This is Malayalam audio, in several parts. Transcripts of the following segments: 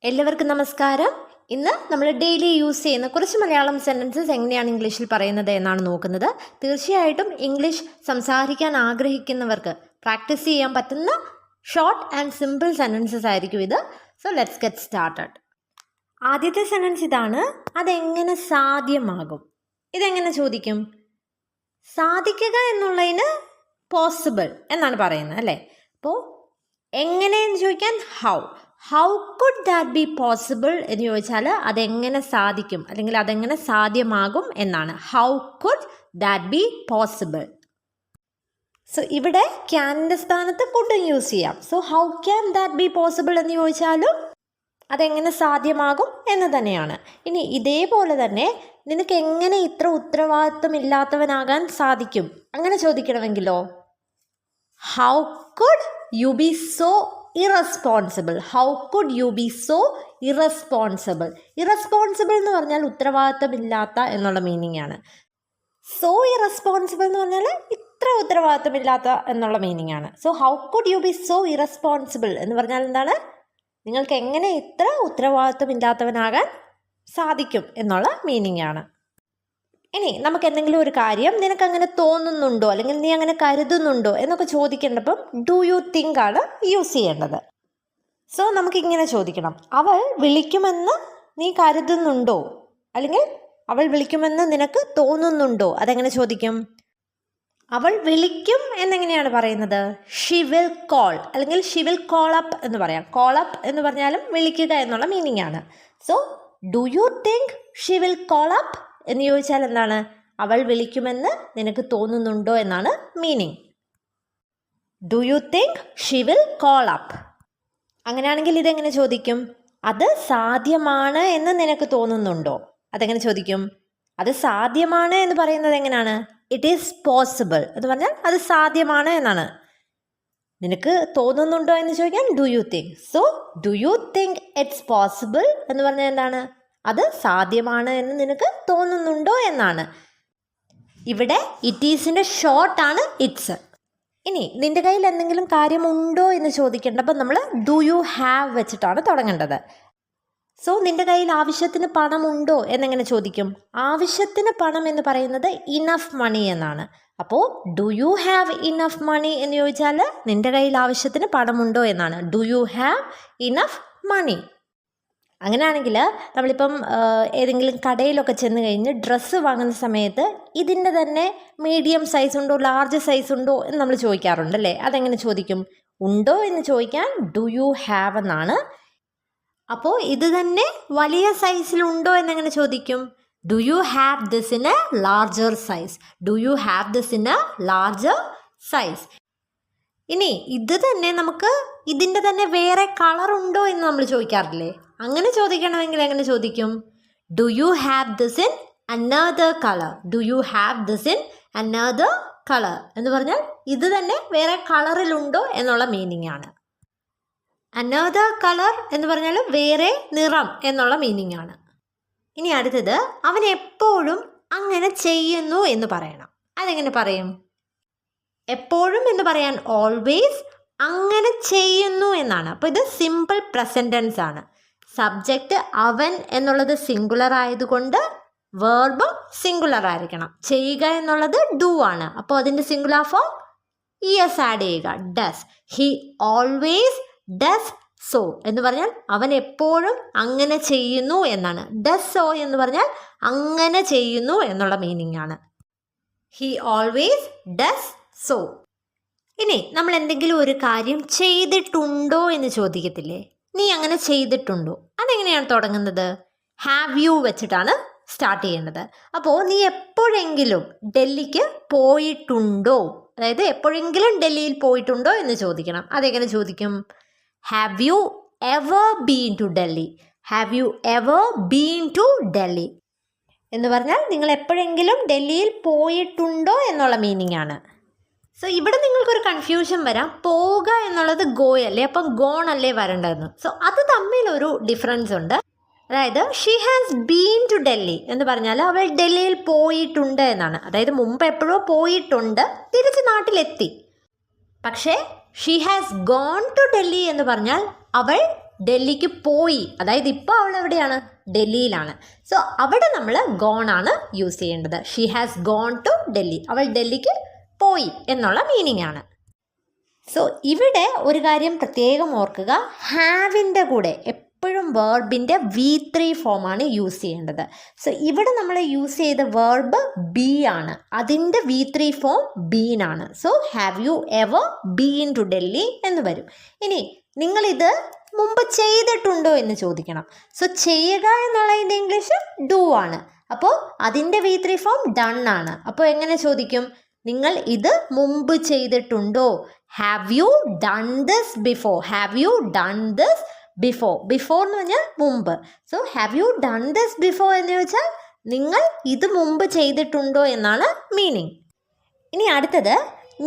എല്ലാവർക്കും നമസ്കാരം. ഇന്ന് നമ്മൾ ഡെയിലി യൂസ് ചെയ്യുന്ന കുറച്ച് മലയാളം സെൻറ്റൻസസ് എങ്ങനെയാണ് ഇംഗ്ലീഷിൽ പറയുന്നത് എന്നാണ് നോക്കുന്നത്. തീർച്ചയായിട്ടും ഇംഗ്ലീഷ് സംസാരിക്കാൻ ആഗ്രഹിക്കുന്നവർക്ക് പ്രാക്ടീസ് ചെയ്യാൻ പറ്റുന്ന ഷോർട്ട് ആൻഡ് സിമ്പിൾ സെൻറ്റൻസസ് ആയിരിക്കും ഇത്. So let's get started. ആദ്യത്തെ സെൻറ്റൻസ് ഇതാണ്: അതെങ്ങനെ സാധ്യമാകും. ഇതെങ്ങനെ ചോദിക്കും? സാധിക്കുക എന്നുള്ളതിന് പോസിബിൾ എന്നാണ് പറയുന്നത് അല്ലേ. അപ്പോൾ എങ്ങനെയെന്ന് ചോദിക്കാൻ how could that be possible എന്ന് ചോദിച്ചാൽ അതെങ്ങനെ സാധിക്കും അല്ലെങ്കിൽ അതെങ്ങനെ സാധ്യമാകും എന്നാണ്. How could that be possible. So ഇവിടെ ക്യാനിൻ്റെ സ്ഥാനത്ത് കുഡും യൂസ് ചെയ്യാം. So how can that be possible എന്ന് ചോദിച്ചാലും അതെങ്ങനെ സാധ്യമാകും എന്ന് തന്നെയാണ്. ഇനി ഇതേപോലെ തന്നെ നിനക്ക് എങ്ങനെ ഇത്ര ഉത്തരവാദിത്വം ഇല്ലാത്തവനാകാൻ സാധിക്കും അങ്ങനെ ചോദിക്കണമെങ്കിലോ how could you be so irresponsible. How could you be so irresponsible. Irresponsible എന്ന് പറഞ്ഞാൽ ഉത്തരവാദിത്തമില്ലാത്ത എന്നുള്ള മീനിങ് ആണ്. സോ ഇറസ്പോൺസിബിൾ എന്ന് പറഞ്ഞാൽ ഇത്ര ഉത്തരവാദിത്തമില്ലാത്ത എന്നുള്ള മീനിങ് ആണ്. So how could you be so irresponsible എന്ന് പറഞ്ഞാൽ എന്താണ്? നിങ്ങൾക്ക് എങ്ങനെ ഇത്ര ഉത്തരവാദിത്തമില്ലാത്തവനാകാൻ സാധിക്കും എന്നുള്ള മീനിങ് ആണ്. ഇനി നമുക്ക് എന്തെങ്കിലും ഒരു കാര്യം നിനക്കങ്ങനെ തോന്നുന്നുണ്ടോ അല്ലെങ്കിൽ നീ അങ്ങനെ കരുതുന്നുണ്ടോ എന്നൊക്കെ ചോദിക്കേണ്ടപ്പം ഡു യു തിങ്ക് ആണ് യൂസ് ചെയ്യേണ്ടത്. സോ നമുക്കിങ്ങനെ ചോദിക്കണം: അവൾ വിളിക്കുമെന്ന് നീ കരുതുന്നുണ്ടോ അല്ലെങ്കിൽ അവൾ വിളിക്കുമെന്ന് നിനക്ക് തോന്നുന്നുണ്ടോ? അതെങ്ങനെ ചോദിക്കും? അവൾ വിളിക്കും എന്നെങ്ങനെയാണ് പറയുന്നത്? ഷി വിൽ കോൾ അല്ലെങ്കിൽ ഷി വിൽ കോൾ അപ്പ് എന്ന് പറയാം. കോൾ അപ്പ് എന്ന് പറഞ്ഞാലും വിളിക്കുക എന്നുള്ള മീനിങ് ആണ്. So do you think she will call up എന്ന് ചോദിച്ചാൽ എന്താണ്? അവൾ വിളിക്കുമെന്ന് നിനക്ക് തോന്നുന്നുണ്ടോ എന്നാണ് meaning. Do you think she will call up. അങ്ങനെയാണെങ്കിൽ ഇതെങ്ങനെ ചോദിക്കും? അത് സാധ്യമാണ് എന്ന് നിനക്ക് തോന്നുന്നുണ്ടോ? അതെങ്ങനെ ചോദിക്കും? അത് സാധ്യമാണ് എന്ന് പറയുന്നത് എങ്ങനെയാണ്? ഇറ്റ് ഈസ് പോസിബിൾ എന്ന് പറഞ്ഞാൽ അത് സാധ്യമാണ് എന്നാണ്. നിനക്ക് തോന്നുന്നുണ്ടോ എന്ന് ചോദിക്കാൻ do you think. So do you think it's possible എന്ന് പറഞ്ഞാൽ എന്താണ്? അത് സാധ്യമാണ് എന്ന് നിനക്ക് തോന്നുന്നുണ്ടോ എന്നാണ്. ഇവിടെ ഇറ്റ് ഈസിൻ്റെ ഷോർട്ടാണ് ഇറ്റ്സ്. ഇനി നിൻ്റെ കയ്യിൽ എന്തെങ്കിലും കാര്യമുണ്ടോ എന്ന് ചോദിക്കേണ്ടപ്പോൾ നമ്മൾ ഡു യു ഹാവ് വെച്ചിട്ടാണ് തുടങ്ങേണ്ടത്. സോ നിൻ്റെ കയ്യിൽ ആവശ്യത്തിന് പണമുണ്ടോ എന്നെങ്ങനെ ചോദിക്കും? ആവശ്യത്തിന് പണം എന്ന് പറയുന്നത് ഇനഫ് മണി എന്നാണ്. അപ്പോൾ ഡു യു ഹാവ് ഇനഫ് മണി എന്ന് ചോദിച്ചാൽ നിൻ്റെ കയ്യിൽ ആവശ്യത്തിന് പണമുണ്ടോ എന്നാണ്. ഡു യു ഹാവ് ഇനഫ് മണി. അങ്ങനെയാണെങ്കിൽ നമ്മളിപ്പം ഏതെങ്കിലും കടയിലൊക്കെ ചെന്ന് കഴിഞ്ഞ് ഡ്രസ്സ് വാങ്ങുന്ന സമയത്ത് ഇതിൻ്റെ തന്നെ മീഡിയം സൈസ് ഉണ്ടോ ലാർജ് സൈസ് ഉണ്ടോ എന്ന് നമ്മൾ ചോദിക്കാറുണ്ടല്ലേ. അതെങ്ങനെ ചോദിക്കും? ഉണ്ടോ എന്ന് ചോദിക്കാൻ ഡു യു ഹാവ് എന്നാണ്. അപ്പോൾ ഇത് തന്നെ വലിയ സൈസിലുണ്ടോ എന്നെങ്ങനെ ചോദിക്കും? Do you have this in A larger size. Do you have this in A larger size. ഇനി ഇത് തന്നെ നമുക്ക് ഇതിൻ്റെ തന്നെ വേറെ കളറുണ്ടോ എന്ന് നമ്മൾ ചോദിക്കാറില്ലേ. അങ്ങനെ ചോദിക്കണമെങ്കിൽ എങ്ങനെ ചോദിക്കും? Do you have this in another colour. Do you have this in another colour എന്ന് പറഞ്ഞാൽ ഇത് തന്നെ വേറെ കളറിലുണ്ടോ എന്നുള്ള മീനിങ് ആണ്. അനദർ കളർ എന്ന് പറഞ്ഞാൽ വേറെ നിറം എന്നുള്ള മീനിങ് ആണ്. ഇനി അടുത്തത് അവൻ എപ്പോഴും അങ്ങനെ ചെയ്യുന്നു എന്ന് പറയണം. അതെങ്ങനെ പറയും? എപ്പോഴും എന്ന് പറയാൻ ഓൾവേസ്, അങ്ങനെ ചെയ്യുന്നു എന്നാണ്. അപ്പോൾ ഇത് സിമ്പിൾ പ്രസൻറ്റ് ടെൻസ് ആണ്. സബ്ജക്റ്റ് അവൻ എന്നുള്ളത് സിംഗുലർ ആയതുകൊണ്ട് വേർബും സിംഗുലർ ആയിരിക്കണം. ചെയ്യുക എന്നുള്ളത് ഡു ആണ്. അപ്പോൾ അതിൻ്റെ സിംഗുലർ ഫോം ഇഎസ് ആഡ് ചെയ്യുക. Does. He always does so എന്ന് പറഞ്ഞാൽ അവൻ എപ്പോഴും അങ്ങനെ ചെയ്യുന്നു എന്നാണ്. ഡസ് സോ എന്ന് പറഞ്ഞാൽ അങ്ങനെ ചെയ്യുന്നു എന്നുള്ള മീനിങ് ആണ്. He always does so. ഇനി നമ്മൾ എന്തെങ്കിലും ഒരു കാര്യം ചെയ്തിട്ടുണ്ടോ എന്ന് ചോദിക്കത്തില്ലേ. നീ അങ്ങനെ ചെയ്തിട്ടുണ്ടോ? അതെങ്ങനെയാണ് തുടങ്ങുന്നത്? ഹാവ് യു വെച്ചിട്ടാണ് സ്റ്റാർട്ട് ചെയ്യേണ്ടത്. അപ്പോൾ നീ എപ്പോഴെങ്കിലും ഡൽഹിക്ക് പോയിട്ടുണ്ടോ, അതായത് എപ്പോഴെങ്കിലും ഡൽഹിയിൽ പോയിട്ടുണ്ടോ എന്ന് ചോദിക്കണം. അതെങ്ങനെ ചോദിക്കും? Have you ever been to Delhi. Have you ever been to Delhi എന്ന് പറഞ്ഞാൽ നിങ്ങൾ എപ്പോഴെങ്കിലും ഡൽഹിയിൽ പോയിട്ടുണ്ടോ എന്നുള്ള മീനിങ് ആണ്. സോ ഇവിടെ നിങ്ങൾക്കൊരു കൺഫ്യൂഷൻ വരാം. പോവുക എന്നുള്ളത് ഗോ അല്ലേ, അപ്പം ഗോൺ അല്ലേ വരേണ്ടതെന്ന്. സോ അത് തമ്മിലൊരു ഡിഫറൻസ് ഉണ്ട്. അതായത് she has been to Delhi എന്ന് പറഞ്ഞാൽ അവൾ ഡൽഹിയിൽ പോയിട്ടുണ്ട് എന്നാണ്. അതായത് മുമ്പ് എപ്പോഴോ പോയിട്ടുണ്ട്, തിരിച്ച് നാട്ടിലെത്തി. പക്ഷേ she has gone to Delhi എന്ന് പറഞ്ഞാൽ അവൾ ഡൽഹിക്ക് പോയി, അതായത് ഇപ്പോൾ അവൾ എവിടെയാണ്? ഡൽഹിയിലാണ്. സോ അവിടെ നമ്മൾ ഗോൺ ആണ് യൂസ് ചെയ്യേണ്ടത്. She has gone to Delhi. അവൾ ഡൽഹിക്ക് പോയി എന്നുള്ള മീനിങ് ആണ്. സോ ഇവിടെ ഒരു കാര്യം പ്രത്യേകം ഓർക്കുക, ഹാവിൻ്റെ കൂടെ എപ്പോഴും വേർബിൻ്റെ V3 ഫോമാണ് യൂസ് ചെയ്യേണ്ടത്. സോ ഇവിടെ നമ്മൾ യൂസ് ചെയ്ത വേർബ് ബി ആണ്, അതിൻ്റെ V3 ഫോം ബീനാണ്. So have you ever been to Delhi എന്ന് വരും. ഇനി നിങ്ങളിത് മുമ്പ് ചെയ്തിട്ടുണ്ടോ എന്ന് ചോദിക്കണം. സോ ചെയ്യുക എന്നുള്ളതിൻ്റെ ഇംഗ്ലീഷ് ഡു ആണ്. അപ്പോൾ അതിൻ്റെ V3 ഫോം ഡൺ ആണ്. അപ്പോൾ എങ്ങനെ ചോദിക്കും? നിങ്ങൾ ഇത് മുമ്പ് ചെയ്തിട്ടുണ്ടോ? Have you done this before? Have you done this before? Before എന്ന് പറഞ്ഞാൽ മുമ്പ്. So have you done this before എന്ന് ചോദിച്ചാൽ നിങ്ങൾ ഇത് മുമ്പ് ചെയ്തിട്ടുണ്ടോ എന്നാണ് മീനിങ്. ഇനി അടുത്തത്,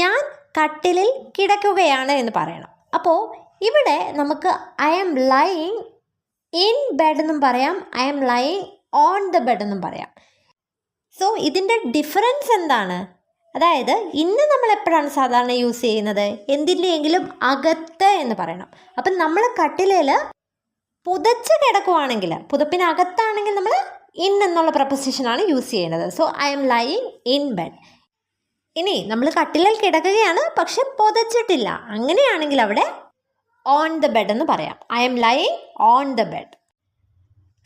ഞാൻ കട്ടിലിൽ കിടക്കുകയാണ് എന്ന് പറയണം. അപ്പോൾ ഇവിടെ നമുക്ക് I am lying in bed എന്നും പറയാം, I am lying on the bed എന്നും പറയാം. സോ ഇതിൻ്റെ ഡിഫറൻസ് എന്താണ്? അതായത് ഇന്ന് നമ്മൾ എപ്പോഴാണ് സാധാരണ യൂസ് ചെയ്യുന്നത്? എന്തിൻ്റെയെങ്കിലും അകത്ത് എന്ന് പറയണം. അപ്പം നമ്മൾ കട്ടിലേൽ പുതച്ച് കിടക്കുവാണെങ്കിൽ, പുതപ്പിനകത്താണെങ്കിൽ നമ്മൾ ഇൻ എന്നുള്ള പ്രപ്പോസിഷനാണ് യൂസ് ചെയ്യുന്നത്. So I M lying in bed. ഇനി നമ്മൾ കട്ടിലിൽ കിടക്കുകയാണ് പക്ഷെ പുതച്ചിട്ടില്ല, അങ്ങനെയാണെങ്കിൽ അവിടെ ഓൺ ദ ബെഡ് എന്ന് പറയാം. I M lying on the bed.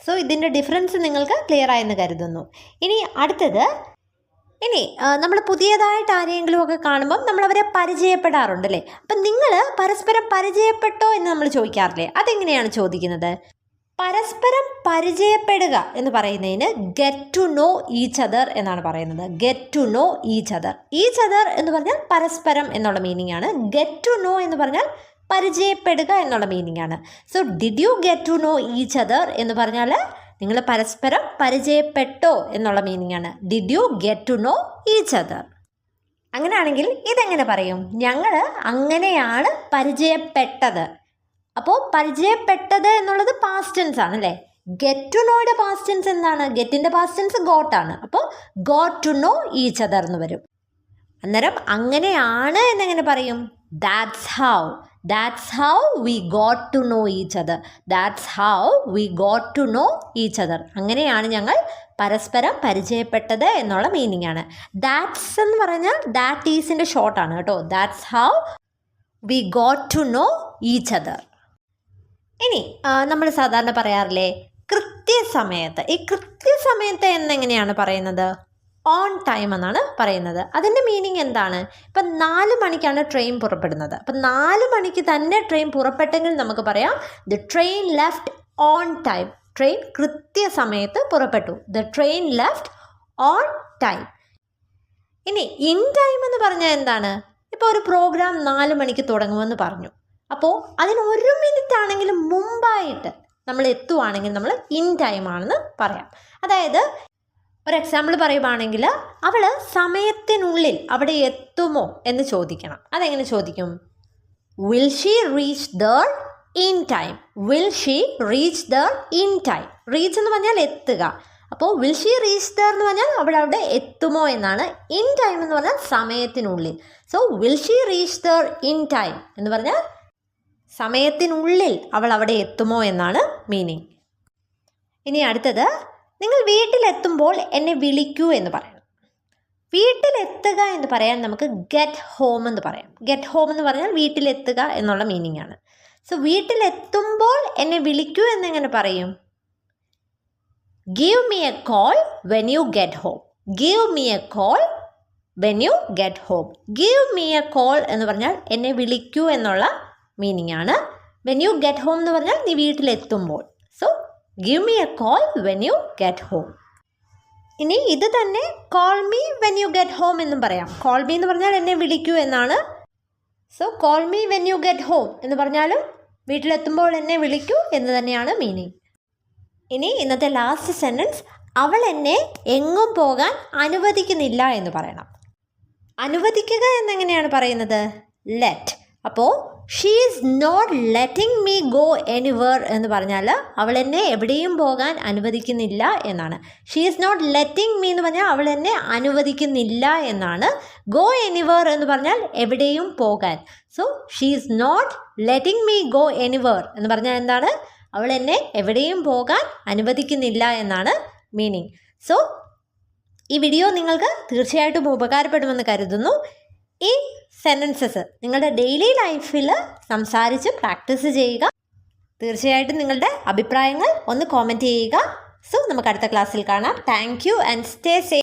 So ഇതിൻ്റെ ഡിഫറൻസ് നിങ്ങൾക്ക് ക്ലിയർ ആയെന്ന് കരുതുന്നു. ഇനി അടുത്തത്, ഇനി നമ്മൾ പുതിയതായിട്ട് ആരെങ്കിലും ഒക്കെ കാണുമ്പം നമ്മളവരെ പരിചയപ്പെടാറുണ്ടല്ലേ. അപ്പം നിങ്ങൾ പരസ്പരം പരിചയപ്പെട്ടോ എന്ന് നമ്മൾ ചോദിക്കാറില്ലേ? അതെങ്ങനെയാണ് ചോദിക്കുന്നത്? പരസ്പരം പരിചയപ്പെടുക എന്ന് പറയുന്നതിന് get to know each other എന്നാണ് പറയുന്നത്. Get to know each other. Each other എന്ന് പറഞ്ഞാൽ പരസ്പരം എന്നുള്ള മീനിങ് ആണ്. ഗെറ്റ് ടു നോ എന്ന് പറഞ്ഞാൽ പരിചയപ്പെടുക എന്നുള്ള മീനിങ് ആണ്. So did you get to know each other എന്ന് പറഞ്ഞാൽ നിങ്ങൾ പരസ്പരം പരിചയപ്പെട്ടോ എന്നുള്ള മീനിങ് ആണ്. Did you get to know each other. അങ്ങനെയാണെങ്കിൽ ഇതെങ്ങനെ പറയും? ഞങ്ങൾ അങ്ങനെയാണ് പരിചയപ്പെട്ടത്. അപ്പോൾ പരിചയപ്പെട്ടത് എന്നുള്ളത് പാസ്റ്റ് ടെൻസ് ആണ് അല്ലേ. ഗെറ്റ് ടു നോയുടെ പാസ്റ്റ് ടെൻസ് എന്താണ്? ഗെറ്റിൻ്റെ പാസ്റ്റ് ടെൻസ് ഗോട്ട് ആണ്. അപ്പോൾ got to know each other എന്ന് വരും. അന്നേരം അങ്ങനെയാണ് എന്നെങ്ങനെ പറയും? That's how. That's how we got to know each other. That's how we got to know each other. അങ്ങനെയാണ് ഞങ്ങൾ പരസ്പരം പരിചയപ്പെട്ടത് എന്നുള്ള മീനിങ് ആണ്. ദാറ്റ്സ് എന്ന് പറഞ്ഞാൽ ദാറ്റ് ഈസിൻ്റെ ഷോർട്ടാണ് കേട്ടോ. That's how we got to know each other. ഇനി നമ്മൾ സാധാരണ പറയാറില്ലേ കൃത്യസമയത്ത്. ഈ കൃത്യസമയത്ത് എന്നെങ്ങനെയാണ് പറയുന്നത്? ഓൺ ടൈം എന്നാണ് പറയുന്നത്. അതിൻ്റെ മീനിങ് എന്താണ്? ഇപ്പം 4 മണിക്കാണ് ട്രെയിൻ പുറപ്പെടുന്നത്. അപ്പം 4 മണിക്ക് തന്നെ ട്രെയിൻ പുറപ്പെട്ടെങ്കിൽ നമുക്ക് പറയാം the train left on time. Train കൃത്യസമയത്ത് പുറപ്പെട്ടു. The train left on time. ഇനി ഇൻ ടൈം എന്ന് പറഞ്ഞാൽ എന്താണ്? ഇപ്പോൾ ഒരു പ്രോഗ്രാം 4 മണിക്ക് തുടങ്ങുമെന്ന് പറഞ്ഞു. അപ്പോൾ അതിന് 1 മിനിറ്റ് ആണെങ്കിലും മുമ്പായിട്ട് നമ്മൾ എത്തുവാണെങ്കിൽ നമ്മൾ ഇൻ ടൈം ആണെന്ന് പറയാം. അതായത് ഒരു എക്സാമ്പിൾ പറയുവാണെങ്കിൽ അവൾ സമയത്തിനുള്ളിൽ അവിടെ എത്തുമോ എന്ന് ചോദിക്കണം. അതെങ്ങനെ ചോദിക്കും? Will she reach there in time. Will she reach there in time. Reach എന്ന് പറഞ്ഞാൽ എത്തുക. അപ്പോൾ വിൽ ഷീ റീച്ച് ദർ എന്ന് പറഞ്ഞാൽ അവൾ അവിടെ എത്തുമോ എന്നാണ്. ഇൻ ടൈം എന്ന് പറഞ്ഞാൽ സമയത്തിനുള്ളിൽ. So will she reach there in time എന്ന് പറഞ്ഞാൽ സമയത്തിനുള്ളിൽ അവൾ അവിടെ എത്തുമോ എന്നാണ് മീനിങ്. ഇനി അടുത്തത്, നിങ്ങൾ വീട്ടിലെത്തുമ്പോൾ എന്നെ വിളിക്കൂ എന്ന് പറയണം. വീട്ടിലെത്തുക എന്ന് പറയാൻ നമുക്ക് ഗെറ്റ് ഹോം എന്ന് പറയാം. ഗെറ്റ് ഹോം എന്ന് പറഞ്ഞാൽ വീട്ടിലെത്തുക എന്നുള്ള മീനിങ് ആണ്. സോ വീട്ടിലെത്തുമ്പോൾ എന്നെ വിളിക്കൂ എന്നെങ്ങനെ പറയും? Give me A call when you get home. Give me A call when you get home. Give me A call എന്ന് പറഞ്ഞാൽ എന്നെ വിളിക്കൂ എന്നുള്ള മീനിങ് ആണ്. വെൻ യു ഗെറ്റ് ഹോം എന്ന് പറഞ്ഞാൽ നീ വീട്ടിലെത്തുമ്പോൾ. So give me a call when you get home. ഇനി ഇത് തന്നെ call me when you get home എന്നും പറയാം. call me എന്ന് പറഞ്ഞാൽ എന്നെ വിളിക്കൂ എന്നാണ്. So call me when you get home എന്ന് പറഞ്ഞാലും വീട്ടിലെത്തുമ്പോൾ എന്നെ വിളിക്കൂ എന്ന് തന്നെയാണ് മീനിങ്. ഇനി ഇന്നത്തെ ലാസ്റ്റ് സെൻറ്റൻസ്, അവൾ എന്നെ എങ്ങും പോകാൻ അനുവദിക്കുന്നില്ല എന്ന് പറയണം. അനുവദിക്കുക എന്നെങ്ങനെയാണ് പറയുന്നത്? ലെറ്റ്. അപ്പോൾ she is not letting me go anywhere എന്ന് പറഞ്ഞാൽ അവൾ എന്നെ എവിടെയും പോകാൻ അനുവദിക്കുന്നില്ല എന്നാണ്. She is not letting me എന്ന് പറഞ്ഞാൽ അവൾ എന്നെ അനുവദിക്കുന്നില്ല എന്നാണ്. ഗോ എനിവേർ എന്ന് പറഞ്ഞാൽ എവിടെയും പോകാൻ. So she is not letting me go anywhere എന്ന് പറഞ്ഞാൽ എന്താണ്? അവൾ എന്നെ എവിടെയും പോകാൻ അനുവദിക്കുന്നില്ല എന്നാണ് മീനിങ്. സോ ഈ വീഡിയോ നിങ്ങൾക്ക് തീർച്ചയായിട്ടും ഉപകാരപ്പെടുമെന്ന് കരുതുന്നു. ഈ സെൻറ്റൻസസ് നിങ്ങളുടെ ഡെയിലി ലൈഫിൽ സംസാരിച്ച് പ്രാക്ടീസ് ചെയ്യുക. തീർച്ചയായിട്ടും നിങ്ങളുടെ അഭിപ്രായങ്ങൾ ഒന്ന് കോമെൻറ്റ് ചെയ്യുക. സോ നമുക്ക് അടുത്ത ക്ലാസ്സിൽ കാണാം. Thank you and stay safe.